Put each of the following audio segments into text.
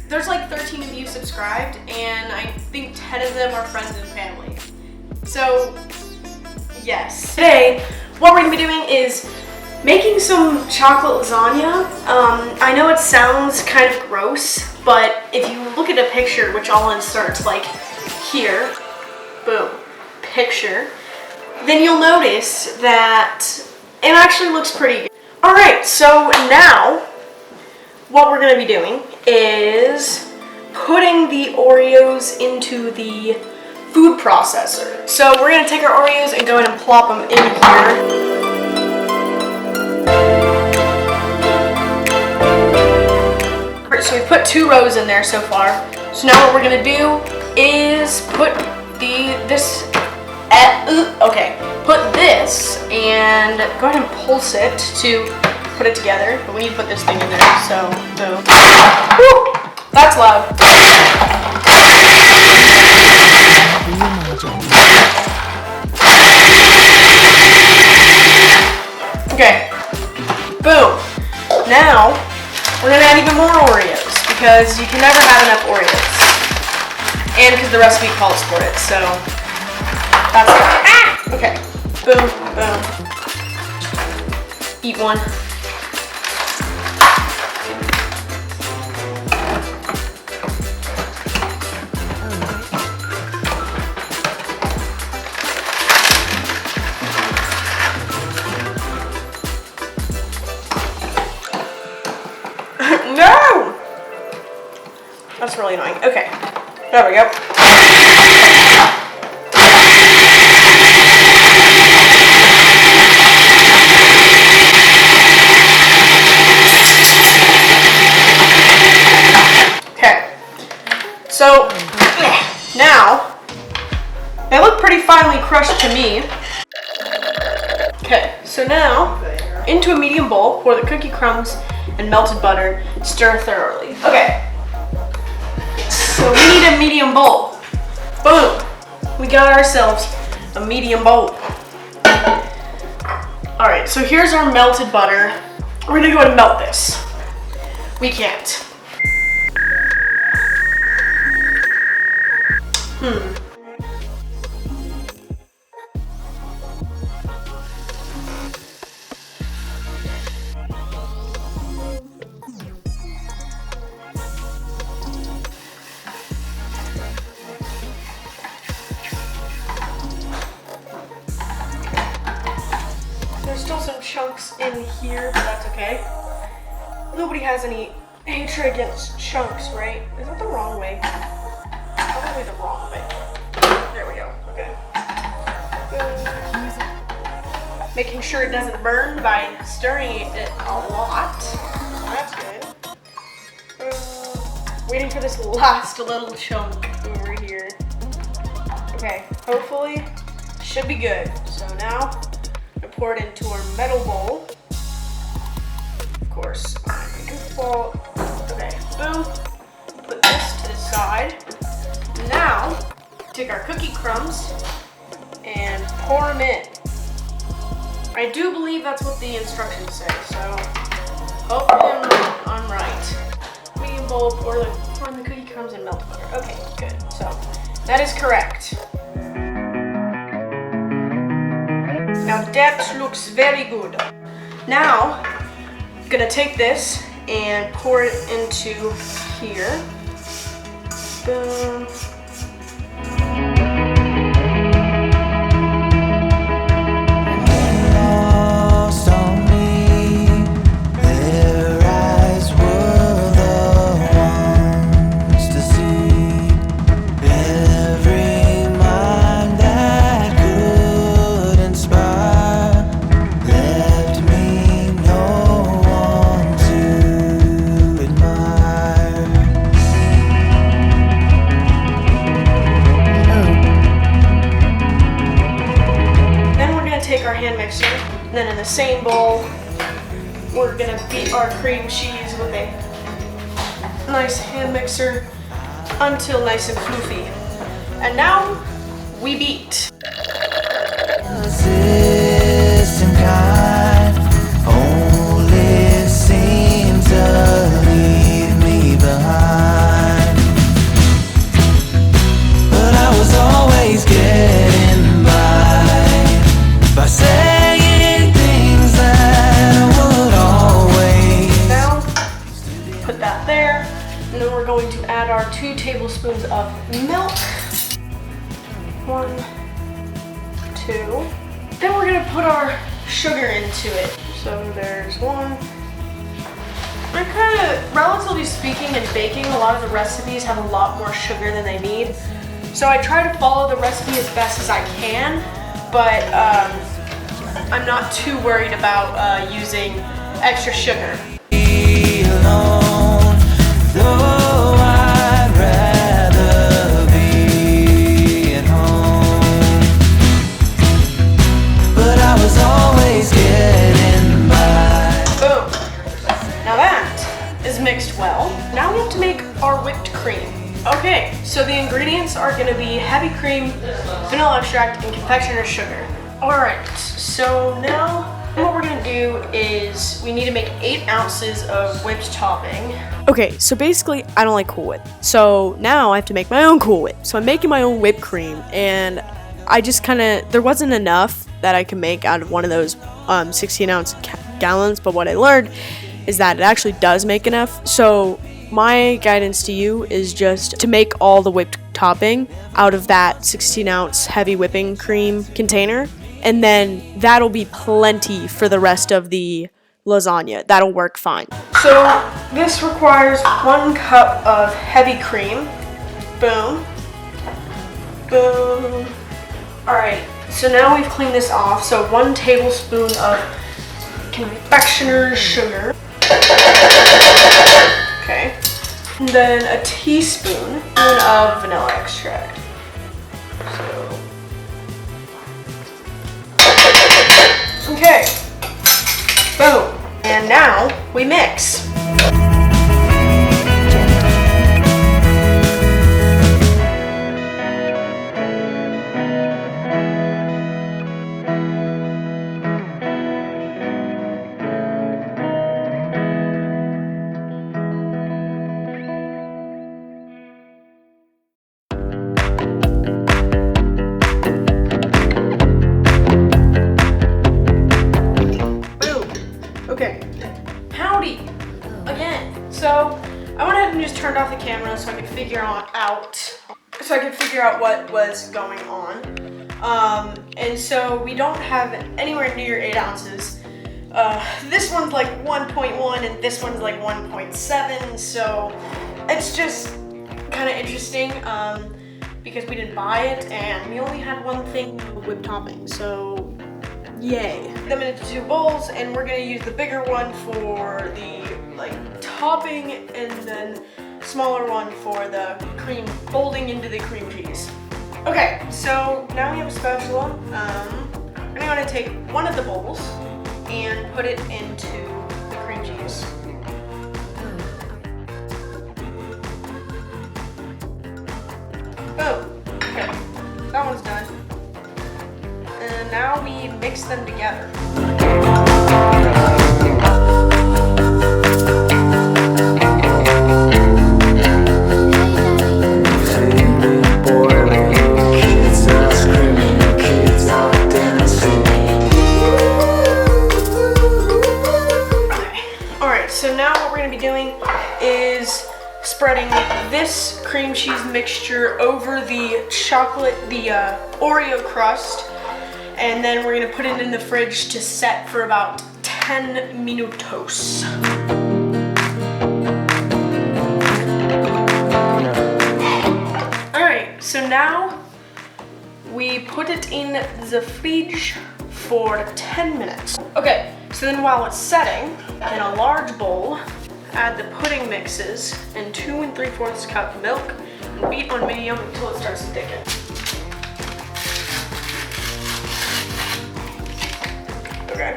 There's like 13 of you subscribed, and I think 10 of them are friends and family. So, yes. Today, what we're gonna be doing is making some chocolate lasagna. I know it sounds kind of gross, but if you look at a picture, which I'll insert like here, boom, picture, then you'll notice that it actually looks pretty good. All right, so now what we're gonna be doing is putting the Oreos into the food processor. So we're gonna take our Oreos and go ahead and plop them in here. So we put 2 rows in there so far. So now what we're gonna do is put put this and go ahead and pulse it to put it together. But we need to put this thing in there, so boom. Woo! That's loud. Okay, boom. Now, we're gonna add even more Oreos because you can never have enough Oreos. And because the recipe calls for it, so that's it. Okay, boom, boom. Eat one. No! That's really annoying. Okay, there we go. Okay, so now they look pretty finely crushed to me. Okay, so now into a medium bowl, pour the cookie crumbs and melted butter, stir thoroughly. Okay, so we need a medium bowl. Boom, we got ourselves a medium bowl. All right, so here's our melted butter. We're gonna go ahead and melt this. We can't. There's still some chunks in here, but that's okay. Nobody has any hatred against chunks, right? Is that the wrong way? Probably the wrong way. There we go. Okay. Making sure it doesn't burn by stirring it a lot. That's good. Waiting for this last little chunk over here. Okay, hopefully should be good. So now pour it into our metal bowl. Of course, I'm a goofball. Okay, boom. Put this to the side. Now, take our cookie crumbs and pour them in. I do believe that's what the instructions say, so hopefully I'm right. Medium bowl, pour in the cookie crumbs and melt butter. Okay, good. So that is correct. Now that looks very good. Now, I'm gonna take this and pour it into here. Boom. And then in the same bowl, we're gonna beat our cream cheese with a nice hand mixer until nice and fluffy. And now we beat. Only seem to leave me behind. And then we're going to add our 2 tablespoons of milk. 1, 2. Then we're gonna put our sugar into it. So there's 1. And kind of, relatively speaking, in baking, a lot of the recipes have a lot more sugar than they need. So I try to follow the recipe as best as I can, but I'm not too worried about using extra sugar. Mixed well. Now we have to make our whipped cream. Okay, so the ingredients are going to be heavy cream, vanilla extract, and confectioner's sugar. Alright, so now what we're going to do is we need to make 8 ounces of whipped topping. Okay, so basically I don't like Cool Whip. So now I have to make my own Cool Whip. So I'm making my own whipped cream, and I just there wasn't enough that I can make out of one of those 16-ounce gallons, but what I learned is that it actually does make enough. So my guidance to you is just to make all the whipped topping out of that 16-ounce heavy whipping cream container, and then that'll be plenty for the rest of the lasagna. That'll work fine. So this requires 1 cup of heavy cream. Boom. Boom. Alright, so now we've cleaned this off. So 1 tablespoon of confectioner's sugar. Okay. And then a teaspoon of vanilla extract. Okay. Boom. And now we mix. Okay, howdy again. So I went ahead and just turned off the camera so I could figure out what was going on. And so we don't have anywhere near 8 ounces. This one's like 1.1 and this one's like 1.7. So it's just kind of interesting because we didn't buy it and we only had 1 thing of whipped topping. So yay. Them into 2 bowls, and we're gonna use the bigger one for the topping and then smaller one for the cream, folding into the cream cheese. Okay, so now we have a spatula. I'm gonna take one of the bowls and put it into the cream cheese. Boom. Okay, that one's done. And now we mix them together. Alright, so now what we're going to be doing is spreading this cream cheese mixture over the Oreo crust. And then we're gonna put it in the fridge to set for about 10 minutos. Alright, so now we put it in the fridge for 10 minutes. Okay, so then while it's setting, in a large bowl, add the pudding mixes and 2 3/4 cup milk and beat on medium until it starts to thicken. Okay.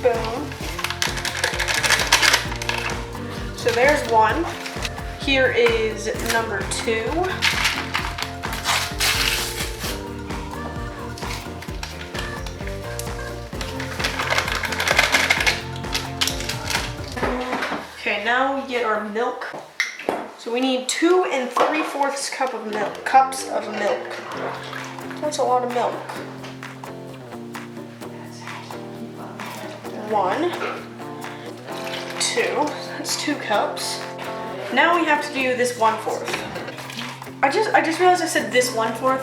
Boom. So there's 1. Here is number 2. Okay, now we get our milk. So we need 2 3/4 cups of milk. That's a lot of milk. 1, 2, That's 2 cups. Now we have to do this 1/4. I just realized I said this 1/4.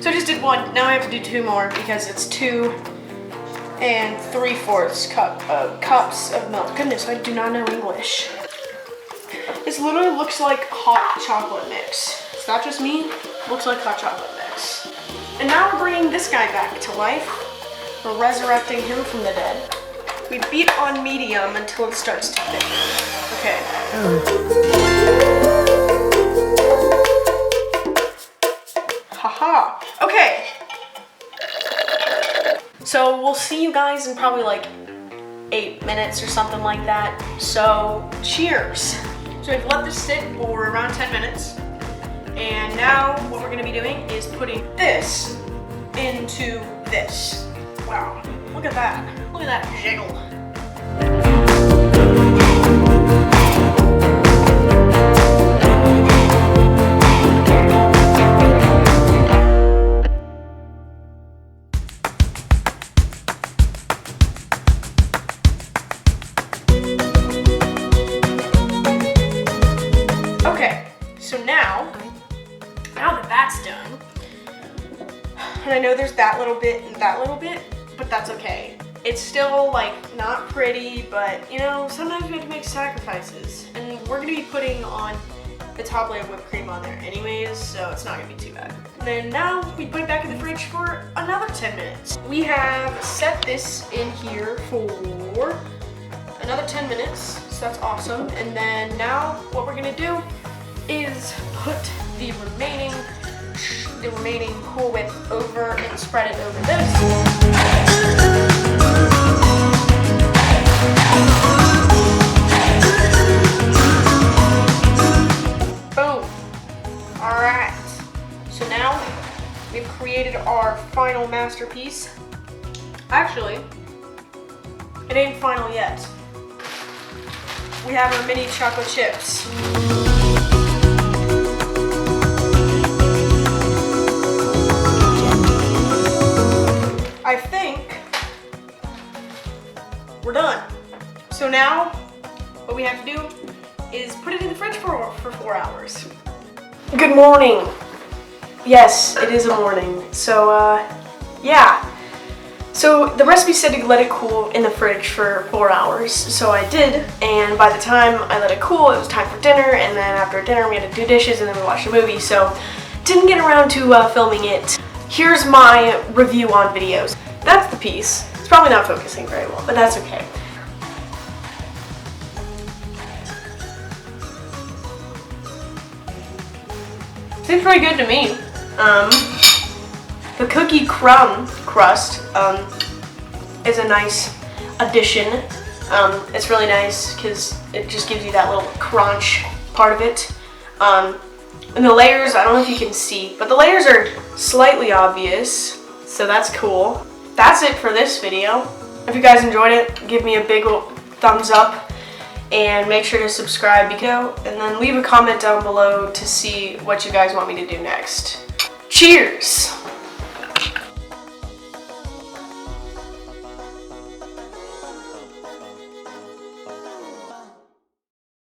So I just did 1. Now I have to do 2 more because it's 2 3/4 cups of milk. Goodness, I do not know English. This literally looks like hot chocolate mix. Is that just me? Looks like hot chocolate mix. And now we're bringing this guy back to life. We're resurrecting him from the dead. We beat on medium until it starts to thicken. Okay. Haha. Okay. So we'll see you guys in probably like 8 minutes or something like that. So cheers. So we've let this sit for around 10 minutes. And now what we're gonna be doing is putting this into this. Wow, look at that. Look at that jiggle. Okay, so now that that's done, and I know there's that little bit and that little bit, but that's okay. It's still like not pretty, but you know, sometimes we have to make sacrifices. And we're gonna be putting on the top layer of whipped cream on there anyways, so it's not gonna be too bad. And then now we put it back in the fridge for another 10 minutes. We have set this in here for another 10 minutes, so that's awesome. And then now what we're gonna do is put the remaining Cool Whip over and spread it over this. Boom. Alright. So now we've created our final masterpiece. Actually, it ain't final yet. We have our mini chocolate chips. I think we're done. So now what we have to do is put it in the fridge for 4 hours. Good morning. Yes, it is a morning. So yeah. So the recipe said to let it cool in the fridge for 4 hours. So I did, and by the time I let it cool, it was time for dinner, and then after dinner we had to do dishes and then we watched a movie. So didn't get around to filming it. Here's my review on videos. That's the piece. It's probably not focusing very well, but that's okay. Seems pretty good to me. The cookie crust is a nice addition. It's really nice because it just gives you that little crunch part of it. And the layers, I don't know if you can see, but the layers are slightly obvious, so that's cool. That's it for this video. If you guys enjoyed it, give me a big thumbs up and make sure to subscribe, and then leave a comment down below to see what you guys want me to do next. Cheers!